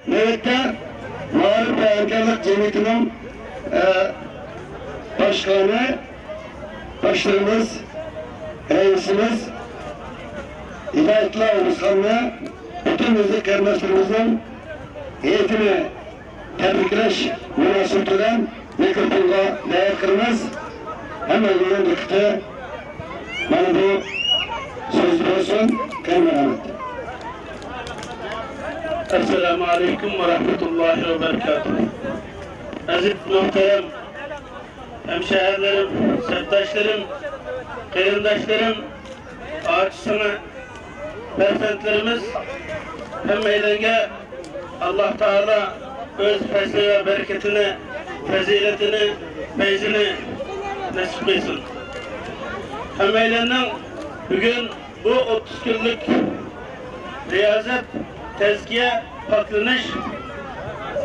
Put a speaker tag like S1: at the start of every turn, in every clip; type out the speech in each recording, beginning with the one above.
S1: nöbette Mağrib ve Ergenlik Cemiyeti'nin başkanımız, reisimiz, Hidayetullah Oğuzhan'la bütün müzik kardeşlerimizin heyetini tebrikleş münasebetiyle mikrofonga değerkirimiz. Hemen yönlükte bana bu söz olsun. Kıymet.
S2: Esselamu Aleyküm ve Rahmetullahi ve Berekatuhu. Aziz muhterem hemşehrilerim, septaşlarım, kıyındaşlarım, ağaçsına persentlerimiz hemmeylenge Allah Teala öz fezli ve bereketini, faziletini, feyzini nasip etsin. Hemmeylenin bugün bu 30 günlük riyazet, tezkiye, paklanış,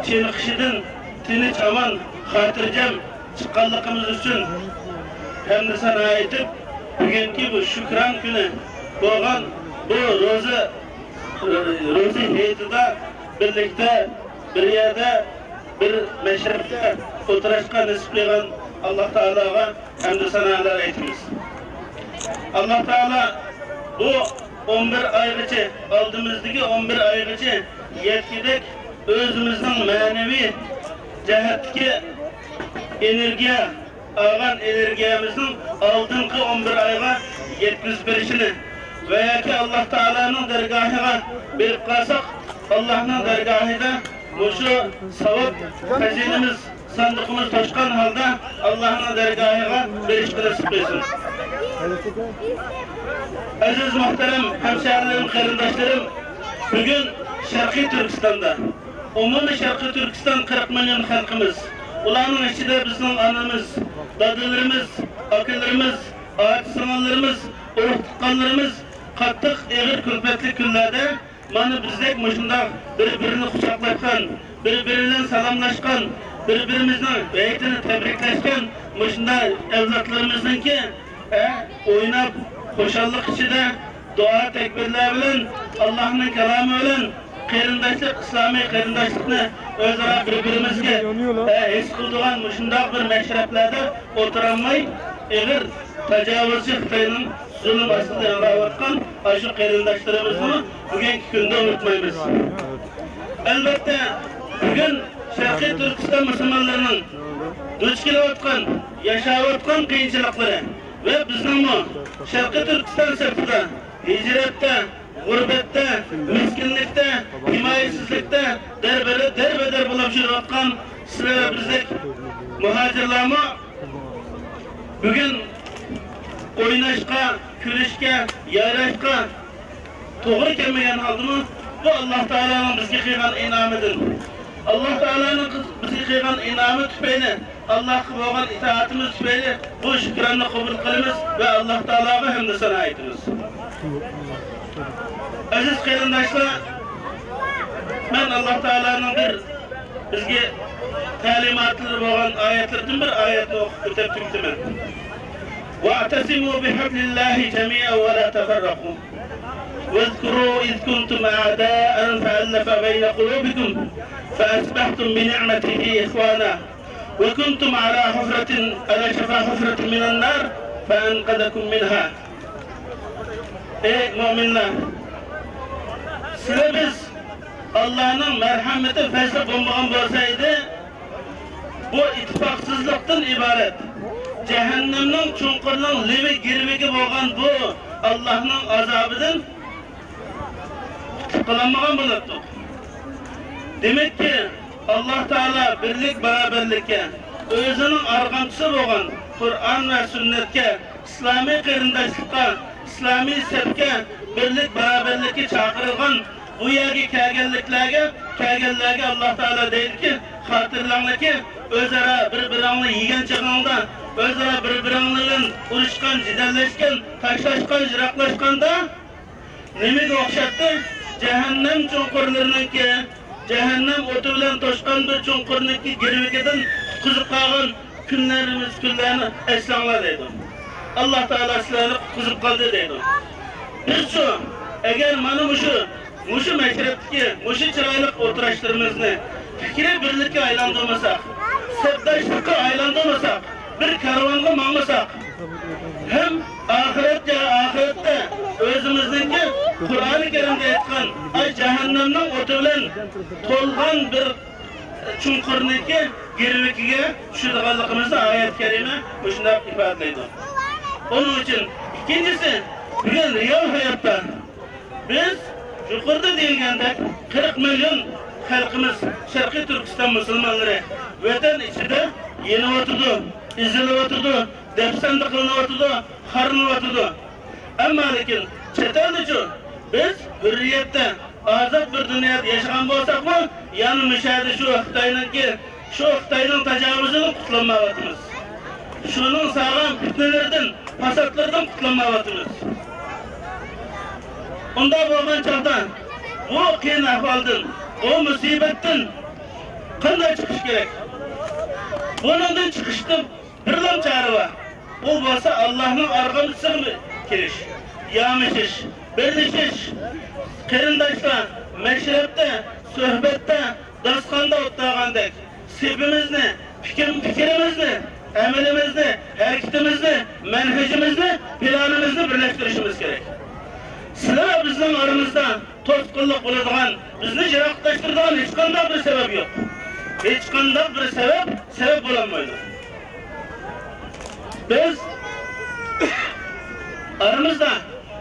S2: çiğnikişidin, tinç aman, hatırcam çıkanlığımız için hem de sana ayetip bugünkü bu şükran günü olan bu rozi heyetida birlikte bir yerde bir meşrepte oturuşka nisipleyen Allah Teala'ya hem de sanalar ayetimiz. Allah Teala bu 11 aygacha aldığımızdaki 11 aygacha yetkidek özümüzün manevi cihetki energiya algan energiyamızın aldığınki 11 ayga yetkizberişini veya ki Allah Teala'nın dergahına bir kalsak Allah'ın dergahida şu savab hazinemiz sandıkımız toşkan halde Allah'ın dergahına bir iş nasip etsin. Aziz muhterem hemşehrilerim, kıyındaşlarım, bugün Şarkı Türkistan'da, umumi Şarkı Türkistan 40 milyon halkımız, ulanın içinde bizim anamız, dadılarımız, akıllarımız, ağaç sanalarımız, urutkanlarımız, kattık eğir külfetli küllerde, bana bizdek muşunda birbirini kucaklaşkan, birbirinden salamlaşkan, birbirimizin beytini tebrikleşken, muşunda evlatlarımızın ki, oynap, hoşallık içinde, dua tekbirler bilen, Allah'ın kelamı bilen, kıyındaşlık, İslami kıyındaşlıkını özara birbirimizge his kıldıgan muşundaq bir meşreplerde oturanmay, eğer tecavüzcü Xitayının zulüm aslında yanılavatkan aşı kıyındaşlarımızı bugünkü günde unutmayız. Elbette bugün Şarkı Türkistan Müslümanlarının duç kelavatkan, yaşavatkan kıyınçılıkları ve bizim bu Şarkı Türkistan sırtında, hicrette, gurbette, miskinlikte, himayesizlikte derbeder bulup yürüyotkan sizlere bizdek muhacirlarımı bugün oynaşka, külüşke, yayraşka doğru kelmeyen haldımı bu Allah Teala'nın bizge kıygan inamıdır. Allah Teala'nın bizge kıygan inamı tüpeyli, Allah'a boğan itaatimiz tüpeyli bu şükranını kabul kılımız ve Allah Teala'ya hem de sana aitimiz. Aziz kıyındaşlar, ben Allah Teala'nın bir bizge talimatları boğan ayetlerden bir ayetini okup öteptüm. وَاَعْتَسِمُوا بِحَبْلِ اللّٰهِ جَمِيعًا وَلَا تَفَرَّقُوا وَاذْكُرُوا إِذْ كُنْتُمْ أَعْدَاءً فَأَلَّفَ بَيْنَ قُلُوبِكُمْ فَأَصْبَحْتُمْ بِنِعْمَتِهِ إِخْوَانًا وَكُنْتُمْ على شفا حفرة من النار فَأَنْقَذَكُمْ مِنْهَا. Ey müminler! Size biz Allah'ın merhameti fezli bulmağın olsaydı bu ittifaksızlıktan ibaret. Cehennemnin çunkurunun livi girmeki boğan bu Allah'ın azabıdan kılanmağın buluttuk. Demek ki Allah Teala birlik beraberlikке, özünün argamçısı boğan Kur'an ve sünnetke, İslami kıyındaşlıkka, İslami sepke, birlik beraberlikki çağırılgan bu yergi kelgelliklerge Allah Teala deydi ki, hatırlanla ki, özara birbirini yiyen çıkanda, özara birbirinin uruşkan, cidelleşken, taşlaşkan, jiraklaşkanda nemege okşattı? Cehennem çunkurlarının ki, cehennem otu bilen toşkan bir çunkurunun ki girmekeden kuzuk kağın günlerini eslanla deydi. Allah Teala sizlerini kuzuk kaldı deydi. Biz şu, eğer bana bu şu muşu meşrepteki, muşu çıraylık oturuşlarımızı fikri birlikte aylandırmasak, sebdaşlıkla aylandırmasak, bir karvanla mağmasak, hem ahirette özümüzdeki Kur'an-ı Kerim'de etken ay cehennemden oturulan tolgan bir çunqurniki girvikiga tushadiganligimizni oyat karima shunday ifodalaydi. Onun için ikincisi bugun real hayotda biz yuqorida deyilgandek 40 milyon xalqimiz Sharqiy Turkiston musulmonlari vatan ichida yeniyotirdi, izilayotirdi, dafsanda qilinayotirdi, xorinayotirdi. Ammo lekin chet elda biz hurriyatda azad bir dunyoda yashagan bo'lsak-mu, yana mishadi shu Xitoyning tajovuzini qutlamayapmiz. Shuning sog'lom fitnalardan, fasadlardan qutlamayapmiz. Unda bo'lgan chog'da bu qiyin ahvoldan, bu musibatdan qanday chiqish kerak? Bundan chiqishda birlam chora bor. Bu bo'lsa Allohning arg'amchisiga kirish, yomishish, birlashish, qarindoshlar, mashrabda, suhbatda, dastonda o'tirgandek sevgimizni, fikrimizni, amalimizni, harakatimizni, manhajimizni, planimizni birlashtirishimiz kerak. Sizlar bizning oramizda to'sqinlik bo'ladigan, bizni jiroqlashtiradigan hech qanday bir sabab yo'q. Hech qanday bir sabab bo'lmaydi. Biz aramızda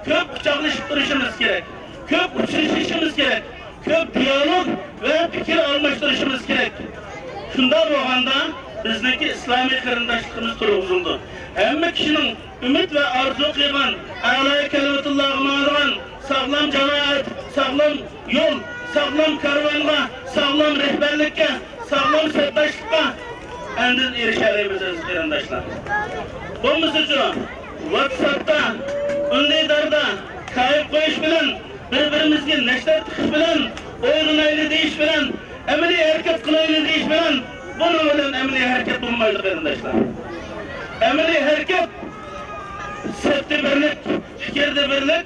S2: köp kucaklaşıp duruşumuz gerek, köp uçuşuşumuz gerek, köp diyalog ve fikir almıştırışımız gerek. Şundan olganda bizdeki İslami qarindoshligimiz turg'izildi. Hamma kishining umid va orzu qilgan a'lo kalimatullohga ma'lum sog'lom jamoat, sog'lom yo'l, sog'lom karvonga, sog'lom rehberlikka, sog'lom sabtashlikka andin erishamiz aziz qarindoshlar. Bunun için WhatsApp'ta, Ünlüdar'da kayıp koyuş bilen, birbirimizge neşter tıkış bilen, oynanaylı deyiş bilen, emeli hareket kılaylı deyiş bilen, bunun bilen emeli hareket bulmaydı kardeşler. Emeli hareket, septi birlik, fikirde birlik,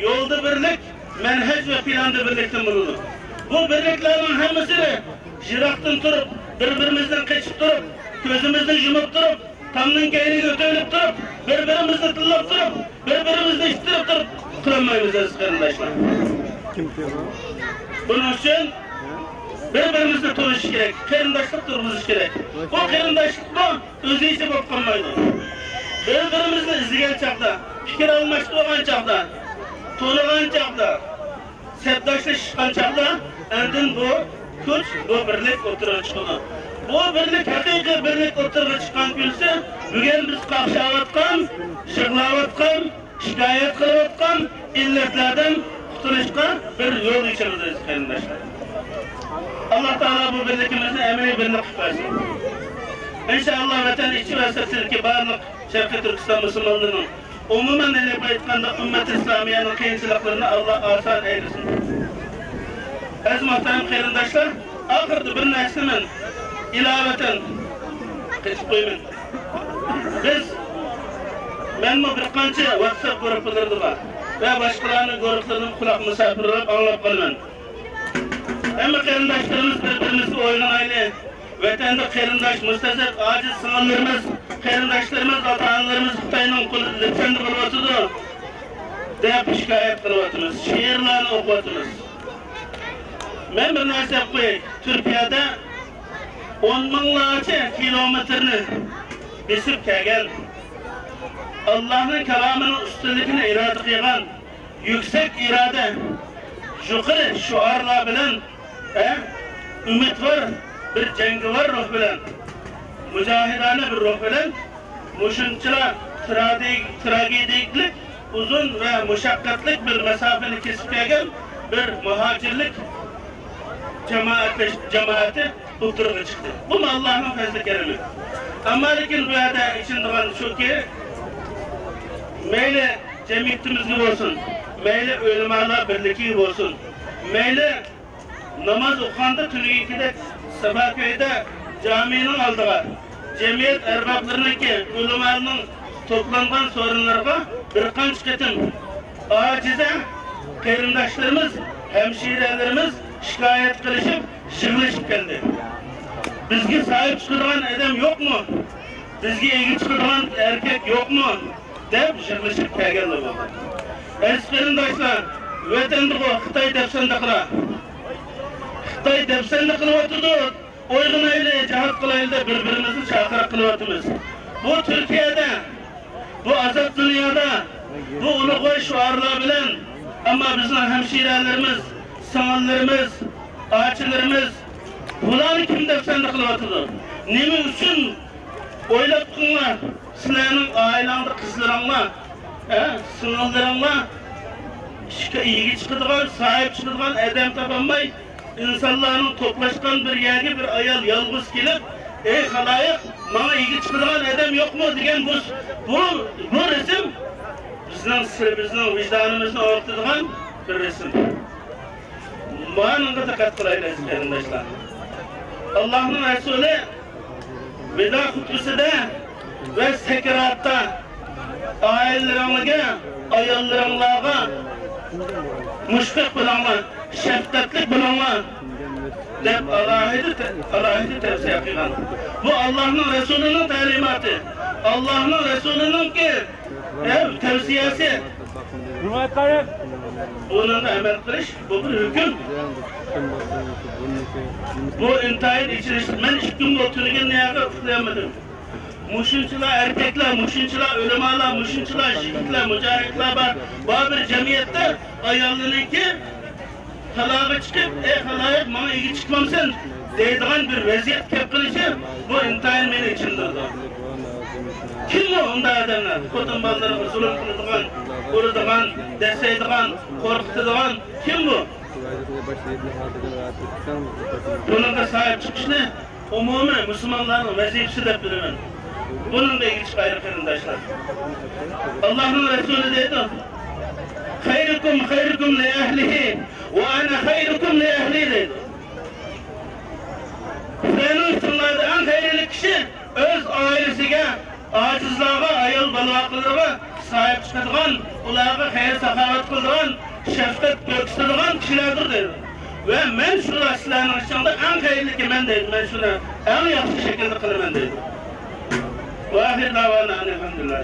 S2: yolda birlik, menhec ve planda birlikten bulunur. Bu birliklerin hemmisini jiraktan turup, birbirimizden kaçıp turup, gözümüzden yumup turup, tamның kayniga o'tib turib, bir-birimizni tillab turib, bir-birimizni eshittirib turib qilmaymiz aziz qarindoshlar. Buning uchun bir-birimizni to'yish kerak, qarindoshlik turg'izish kerak. Bu qarindoshlik bu o'zicha bo'lib qolmaydi. Bir-birimizni izlagan chaqda, fikr almashtirgan chaqda, to'lagan chaqda, sabdoshlashgan chaqda, andin bu kuch, bu birlik o'tirib chiqadi. Bu birlik haqiqiy birlik o'tirib chiqqan bo'lsa, bugun biz qaqshayotgan, yig'layotgan, shikoyat qilayotgan illatlardan qutulishga bir yo'l ochamiz qarindoshlar. Alloh taolo bu birlikimizni amaliy birlik qilsin. Inshaalloh vatan ichi va sirtidagi barliq Sharqiy Turkiston musulmonlarining umuman deb aytganda ummat islomiyaning qiyinchiliklarini Alloh oson aylasin. Aziz muhtaram qarindoshlar, oxirda bir narsani ilaveten geçip koymayın. Ben bir qancha WhatsApp gruplarında var ve başkalarının gruplarının kulak misafir olup anlap kalıman. Ama qarindoshlarimiz birbirimizni o'ynamayli. Vatanda qarindosh mustazak aciz singillarimiz, qarindoshlarimiz, ota-onalarimiz Xitoyning qo'lida dafsanda bo'lyotdi deb shikoyat qilyapmiz. She'rlarni o'qiyapmiz. Men bir narsa qo'yay. Turkiyada 10 minglarcha kilometrni besib kelgan, Allohning kalamining ustunligini iroda qilgan, yuksak iroda, yuqori shuarlar bilan, umidvor bir jangovar ruh bilan, mujohidona bir ruh bilan, mushunchalar tragediyalik, uzun ve mushaqqatlik bir masofani kesib kelgan bir muhojirlik cemaati o'tirg'i chiqdi. Bu Allohning fazli karami. Ammo lekin bu yerda ishonadigan shuki, mayli jamiyatimizga bo'lsin, mayli o'limalar birligi bo'lsin, mayli namoz o'qiganda tunligida sabahkayda jamining oldiga jamiyat arboblariniki o'limalarning to'plangan so'rinlarga bir qancha qatim ojiza qarindoshlarimiz hemşirelerimiz şikayet kılışıp, yığılışıp geldi. Bizge sahip çıkılan adam yok mu? Bizge ilgi çıkılan erkek yok mu? Dep yığılışıp geldi bu. Eskerindaşlar, vatandaşı Xitay depsendiqlar. Xitay depsendiqini oturdu. Oygun eyle, cihat kılayla birbirimizi çakırak kılıvatımız. Bu Türkiye'de, bu azat dünyada, bu uluğu şuarlar bilen, ama bizim hemşirelerimiz, sanallarımız, ağaçlarımız, bunları kim depsendi kılıvatıdır? Nemi üçün oylap kılınlar, sizlerin ailanda kızlarınla, sınavlarınla, iyi çıkıdığın, sahip çıkıdığın adam tapanmay, insanların toplaşkan bir yerge bir ayal yalnız gelip, ey halayık, bana iyi çıkıdığın adam yok mu diyen bu resim, bizden vicdanımızın ortadan bir resim. Muhanımda dikkat kılayla eskerindeyizler. Allah'ın Resulü veda hutbesinde ve sekeratta aillerine, ayallarına müşfik bulanlar, şefkatlik bulanlar dep alahidi tevsiye yapılan. Bu Allah'ın Resulü'nün talimatı. Allah'ın Resulü'nün ki tevsiyesi. Bunun da emel kılış, bu bir hüküm. Bu intihar içerisinde, ben 2 gün otururken neye kutlayamadım. Muşunçular erkekler, muşunçular ölemalar, muşunçular şehitler, mücahitler var. Bu bir cemiyette ayarlanırki halağa çıkıp, halayık bana iyi çıkmam sen deydiğin bir vaziyet kepkılışı bu intihar beni içindir. Kim o onda adamlar? Kodun ballarını zulüm kılıdığın, uğradığın, deseydiğin, korkutuduğun kim bu? Bunun da sahip çıkışını umumi Müslümanların vazifesi de bilimin. Bunun da ilginç gayrı kırındaşlar. Allah'ın Resulü dedi, hayrukum li ehlihi ve ana hayrukum li ehli dedi. Senin üstünlerde en hayırlı kişi öz ailesine, acizlığa, ayıl balvaqlığa sahip çıkıdığın, ularga hayır sakavat kıldığın, şefkat göksüdüğün kişilerdir dedi. Ve men şuna sizlerin içinde en hayırlı ki men dedim, men şuna en yaxşı şekilde kılımen dedim. Ve ahir davana elhamdülillah.